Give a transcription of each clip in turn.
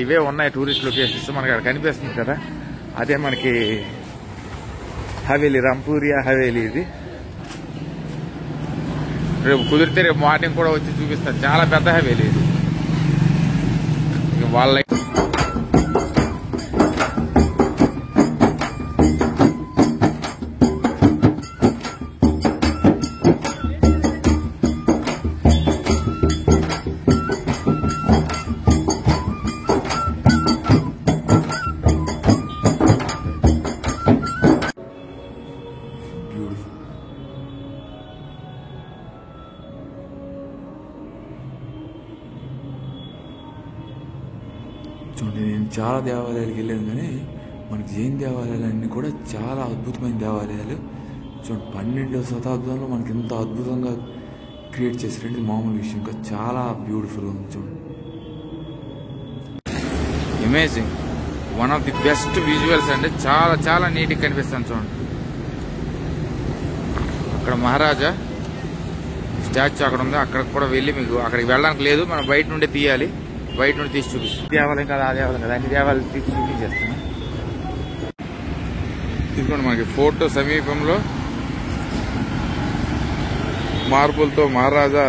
ఇవే ఉన్నాయి tourist locations మనకి అక్కడ కనిపిస్తుంది కదా, అదే మనకి హవేలీ, రంపూరియా హవేలీ. ఇది రేపు కుదిరితే రేపు మార్నింగ్ కూడా వచ్చి చూపిస్తాను. చాలా పెద్ద హవేలీ ఇది. వాళ్ళ చూడండి, నేను చాలా దేవాలయాలకు వెళ్ళాను కానీ మనకి జైన్ దేవాలయాలన్నీ కూడా చాలా అద్భుతమైన దేవాలయాలు. చూడండి, 12వ శతాబ్దంలో మనకి ఇంత అద్భుతంగా క్రియేట్ చేశారంటే మామూలు విషయం కాదు. చాలా బ్యూటిఫుల్గా ఉంది. చూడండి, amazing, one of the best visuals అండి. చాలా చాలా నీట్గా కనిపిస్తాను. చూడండి, అక్కడ మహారాజా స్టాచ్యూ అక్కడ ఉంది. అక్కడికి కూడా వెళ్ళి మీకు అక్కడికి వెళ్ళడానికి లేదు, మనం బయట నుండే తీయాలి. బయట నుండి తీసి చూపిస్తాను. దేవాలయం కదా, ఆ దేవాలయం కదా, అన్ని దేవాలయాలు తీసి చూపించేస్తాను. ఇదిగోండి, మనకి ఫోర్ట్ సమీపంలో మార్బుల్తో మహారాజా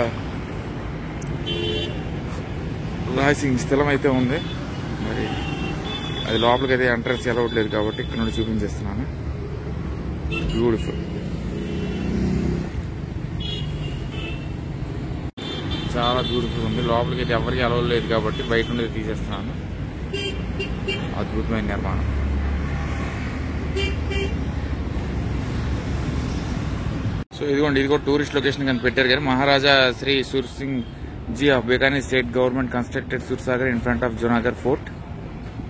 రాసింగ్ స్థలం అయితే ఉంది. మరి అది లోపలికి అయితే ఎంట్రన్స్ అలవట్లేదు కాబట్టి ఇక్కడ నుండి చూపించేస్తున్నాను. బ్యూటిఫుల్, చాలా బ్యూటిఫుల్ ఉంది. లోపలికి అయితే ఎవరికి అలవ్ లేదు కాబట్టి బయట నుండి తీసేస్తున్నాను. అద్భుతమైన నిర్మాణం. సో ఇదిగోండి, ఇది కూడా టూరిస్ట్ లొకేషన్ కానీ పెట్టారు కానీ Maharaja Shri Sursingh ji of Bikaner state government constructed Sursagar in front of Junagarh fort.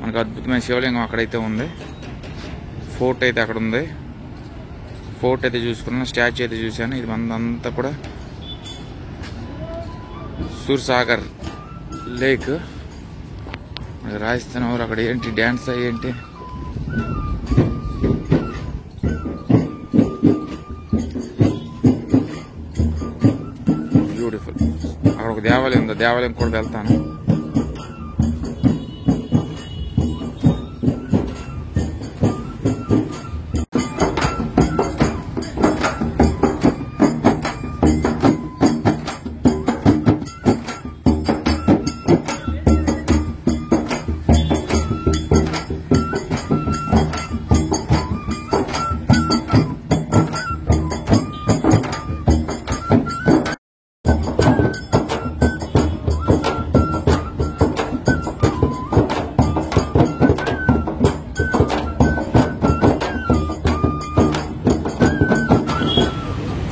మనకు అద్భుతమైన శివలింగం అక్కడైతే ఉంది. ఫోర్ట్ అయితే అక్కడ ఉంది. ఫోర్ట్ అయితే చూసుకున్నాను, స్టాచ్యూ అయితే చూశాను. ఇది అంతా కూడా సూర్సాగర్ లేక్. రాజస్థాన్ ఎవరు అక్కడ ఏంటి డ్యాన్స్ ఏంటి, బ్యూటిఫుల్. అక్కడ ఒక దేవాలయం ఉంది, దేవాలయం కూడా వెళ్తాను.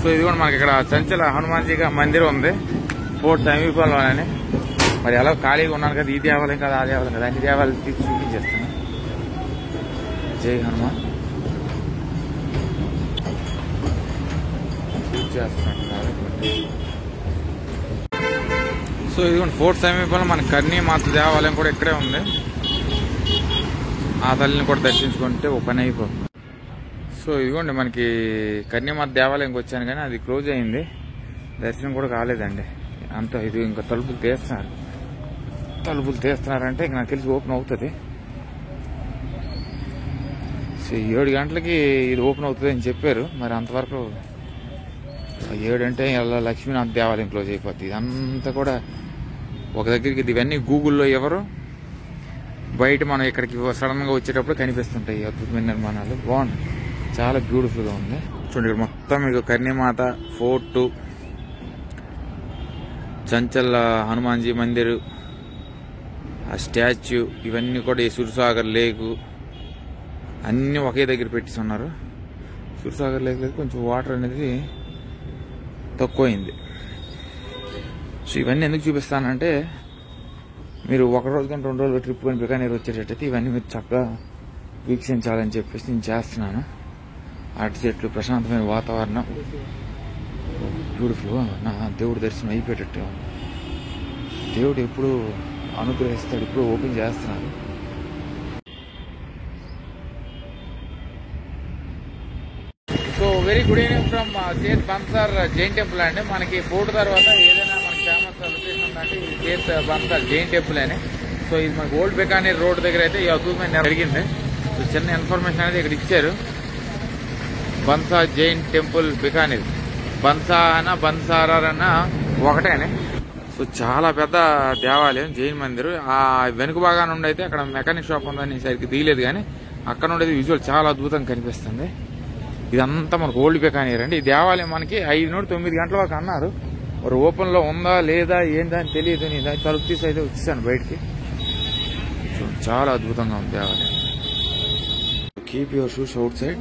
సో ఇది కూడా మనకి ఇక్కడ చంచల హనుమాన్జీగా మందిరం ఉంది ఫోర్ట్ సమీపంలోనే. మరి ఎలా ఖాళీగా ఉన్నాను కదా, ఈ దేవాలయం కదా, ఆ దేవాలయం కదా, అన్ని దేవాలయాలు తీసి చూపించేస్తాను. జై హనుమాన్ చేస్తున్నాను. సో ఇదిగోండి, ఫోర్ట్ సమీపంలో మన కర్ణీ మాత దేవాలయం కూడా ఇక్కడే ఉంది. ఆ తల్లిని కూడా దర్శించుకుంటే ఒక పని అయిపోతుంది. సో ఇదిగోండి, మనకి కన్యామాత దేవాలయంకి వచ్చాను కానీ అది క్లోజ్ అయింది, దర్శనం కూడా కాలేదండి. అంత ఇది ఇంకా తలుపులు తీస్తున్నారంటే ఇంక నాకు తెలిసి ఓపెన్ అవుతుంది. సో 7 గంటలకి ఇది ఓపెన్ అవుతుంది అని చెప్పారు. మరి అంతవరకు 7 అంటే ఇలా లక్ష్మీనాథ్ దేవాలయం క్లోజ్ అయిపోతుంది. ఇదంతా కూడా ఒక దగ్గరికి, ఇవన్నీ గూగుల్లో ఎవరు బయట మనం ఇక్కడికి సడన్ గా వచ్చేటప్పుడు కనిపిస్తుంటాయి అద్భుతమైన నిర్మాణాలు. బాగుంది, చాలా బ్యూటిఫుల్ గా ఉంది. చూడండి, ఇక్కడ మొత్తం మీకు కర్ణీమాత ఫోర్టు, చంచల్ హనుమాన్జీ మందిర్, ఆ స్టాచ్యూ, ఇవన్నీ కూడా ఈ సూర్సాగర్ లేకు అన్నీ ఒకే దగ్గర పెట్టేసి ఉన్నారు. సూర్సాగర్ లేక్ కొంచెం వాటర్ అనేది తక్కువైంది. సో ఇవన్నీ ఎందుకు చూపిస్తానంటే మీరు ఒక రోజు కానీ 2 రోజులు ట్రిప్ కానీ బికానేర్ వచ్చేటట్టయితే ఇవన్నీ మీరు చక్కగా వీక్షించాలని చెప్పేసి నేను చేస్తున్నాను. అటు చెట్లు, ప్రశాంతమైన వాతావరణం, బ్యూటిఫుల్గా నా దేవుడి దర్శనం అయిపోయేటట్టు. దేవుడు ఎప్పుడు అనుగ్రహిస్తాడు, ఇప్పుడు ఓపెన్ చేస్తున్నాడు. So very good evening from చేత్ బన్సార్ జైన్ టెంపుల్ అండి. మనకి ఫోర్ట్ తర్వాత ఏదైనా మనకి ఫేమస్ లొకేషన్ ఉందంటే చేత్ బన్సార్ జైన్ టెంపుల్ అని. సో ఇది మనకు ఓల్డ్ బికానీర్ రోడ్ దగ్గర అయితే ఈ అద్భుతమైన జరిగింది. సో చిన్న ఇన్ఫర్మేషన్ అనేది ఇక్కడ ఇచ్చారు. బన్సా జైన్ టెంపుల్ బికానీర్, బన్సా అన్న బన్సారార్ అన్న ఒకటేనే. సో చాలా పెద్ద దేవాలయం జైన్ మందిర్. ఆ వెనుక భాగా నుండి అయితే అక్కడ మెకానిక్ షాప్ ఉందని సరికి తీయలేదు, కానీ అక్కడ నుండి విజువల్ చాలా అద్భుతంగా కనిపిస్తుంది. ఇదంతా మనకు ఓల్డ్ బికానీర్ అండి. ఈ దేవాలయం మనకి 5 నుండి 9 గంటల వరకు అన్నారు. మరి ఓపెన్ లో ఉందా లేదా ఏందా అని తెలియదు. నేను తలుపు తీసి అయితే వచ్చేసాను బయటికి. సో చాలా అద్భుతంగా ఉంది దేవాలయం. Keep your shoes out side.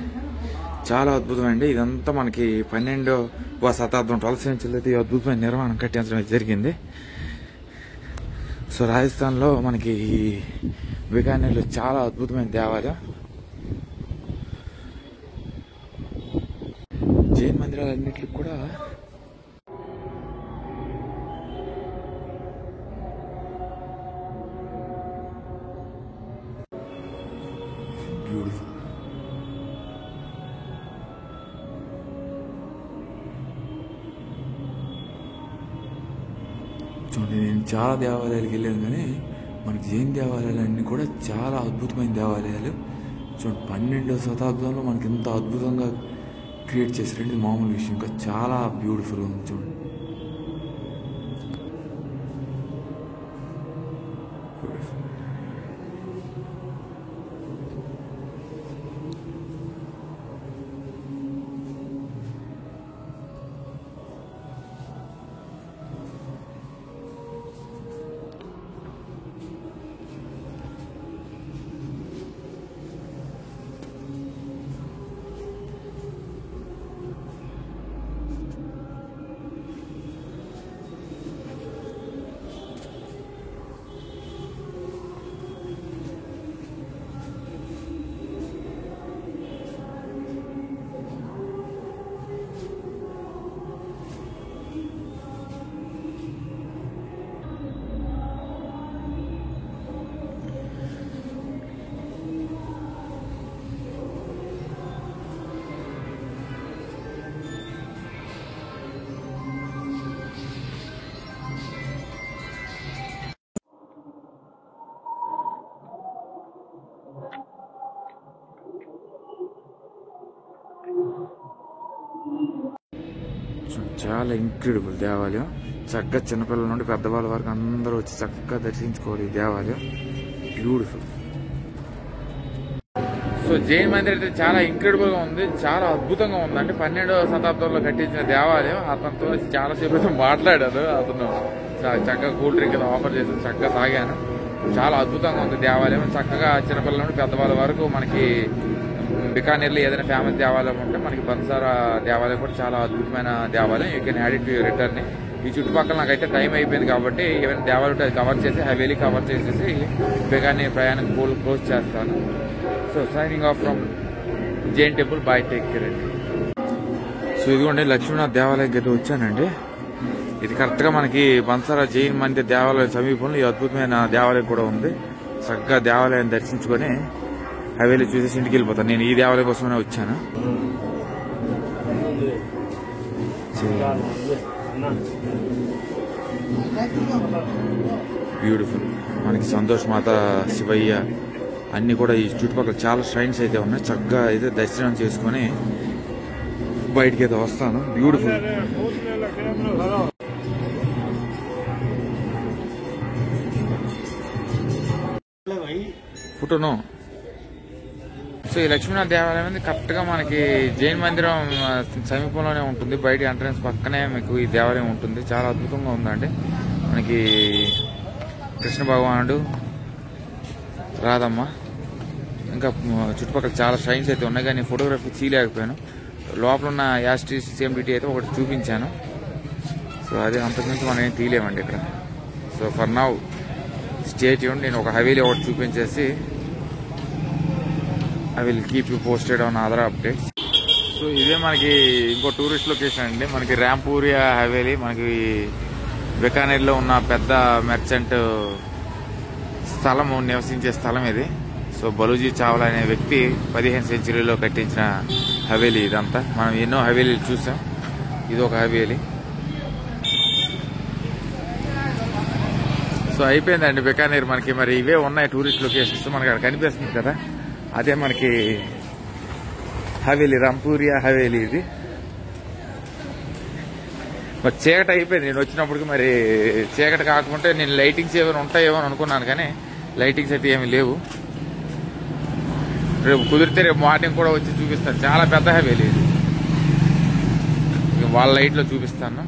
చాలా అద్భుతమండి. ఇదంతా మనకి 12వ శతాబ్దం 12th సెంచరీలో అయితే ఈ అద్భుతమైన నిర్మాణం కట్టించడం జరిగింది. సో రాజస్థాన్ లో మనకి ఈ బికానీర్లో చాలా అద్భుతమైన దేవాలయం. జైన్ మందిరాలన్నిటికి కూడా బ్యూటిఫుల్. చూడండి, నేను చాలా దేవాలయాలకు వెళ్ళాను, కానీ మనకి జైన్ దేవాలయాలన్నీ కూడా చాలా అద్భుతమైన దేవాలయాలు. చూడండి, 12వ శతాబ్దంలో మనకి ఇంత అద్భుతంగా క్రియేట్ చేశారండి. మామూలు విషయం ఇంకా చాలా బ్యూటిఫుల్ ఉంది. చూడండి, చాలా ఇంక్రెడిబుల్ దేవాలయం. చక్కగా చిన్నపిల్లల నుండి పెద్దవాళ్ళ వరకు అందరూ వచ్చి చక్కగా దర్శించుకోవాలి ఈ దేవాలయం. బ్యూటిఫుల్. సో జైన్ మందిర్ అయితే చాలా ఇంక్రెడిబుల్ గా ఉంది, చాలా అద్భుతంగా ఉందండి. 12వ శతాబ్దంలో కట్టించిన దేవాలయం. అతనితో చాలాసేపు అయితే మాట్లాడారు. అతను చక్కగా కూల్ డ్రింక్ ఆఫర్ చేసి చక్కగా తాగాను. చాలా అద్భుతంగా ఉంది దేవాలయం. చక్కగా చిన్నపిల్లల నుండి పెద్దవాళ్ళ వరకు మనకి బికానీర్లో ఏదైనా ఫేమస్ దేవాలయం ఉంటే మనకి బన్సారా దేవాలయం కూడా చాలా అద్భుతమైన దేవాలయం. You can add it to your return. ఈ చుట్టుపక్కల నాకైతే టైం అయిపోయింది కాబట్టి ఏమైనా దేవాలయం అది కవర్ చేసి హవేలీ కవర్ చేసేసి బికానీర్ ప్రయాణం క్లోజ్ చేస్తాను. So signing off from Jain temple. By, take care అండి. సో ఇదిగోండి లక్ష్మీనాథ్ దేవాలయంకి అయితే వచ్చానండి. ఇది కరెక్ట్ గా మనకి బన్సారా జైన్ మందిర్ దేవాలయం సమీపంలో ఈ అద్భుతమైన దేవాలయం కూడా ఉంది. చక్కగా దేవాలయం దర్శించుకొని హవేలీ చూసేసి ఇంటికి వెళ్ళిపోతాను. నేను ఈ దేవాలయం కోసమే వచ్చాను. బ్యూటిఫుల్. మనకి సంతోష్ మాత, శివయ్య అన్ని కూడా ఈ చుట్టుపక్కల చాలా ష్రైన్స్ అయితే ఉన్నాయి. చక్కగా అయితే దర్శనం చేసుకుని బయటికి అయితే వస్తాను. బ్యూటిఫుల్. ఫోటోను. సో ఈ లక్ష్మీనాథ్ దేవాలయం అనేది కరెక్ట్ గా మనకి జైన్ మందిరం సమీపంలోనే ఉంటుంది. బయట ఎంట్రన్స్ పక్కనే మీకు ఈ దేవాలయం ఉంటుంది. చాలా అద్భుతంగా ఉందండి. మనకి కృష్ణ భగవానుడు, రాధమ్మ, ఇంకా చుట్టుపక్కల చాలా షైన్స్ అయితే ఉన్నాయి, కానీ ఫోటోగ్రఫీ తీయలేకపోయాను. లోపల ఉన్న యాస్టీ సిఎండిటీ అయితే ఒకటి చూపించాను. సో అదే అంతకుమించి మనం ఏం తీయలేమండి ఇక్కడ. So for now stay tuned. నేను ఒక హవేలీ ఒకటి చూపించేసి I will keep you posted on other updates. So ఇదే మనకి ఇంకో టూరిస్ట్ లొకేషన్ అండి. మనకి రాంపూరియా హవేలీ, మనకి బికానీర్లో ఉన్న పెద్ద మెర్చెంట్ స్థలం, నివసించే స్థలం ఇది. సో బలూజీ చావ్లా అనే వ్యక్తి 15వ సెంచరీలో కట్టించిన హవేలీ ఇదంతా. మనం ఎన్నో హవేలీలు చూసాం, ఇది ఒక హవేలీ. సో అయిపోయిందండి బికానేర్ మనకి. మరి ఇవే ఉన్నాయి టూరిస్ట్ లొకేషన్స్ మనకి అక్కడ కనిపిస్తుంది కదా, అదే మనకి హవేలీ, రంపూరియా హవేలీ ఇది. మరి చీకటి అయిపోయింది నేను వచ్చినప్పటికి. మరి చీకటి కాకుంటే నేను లైటింగ్స్ ఏమైనా ఉంటాయేమో అని అనుకున్నాను, కానీ లైటింగ్స్ అయితే ఏమి లేవు. రేపు కుదిరితే రేపు మార్నింగ్ కూడా వచ్చి చూపిస్తాను. చాలా పెద్ద హవేలీ ఇది, వాళ్ళ లైట్లో చూపిస్తాను.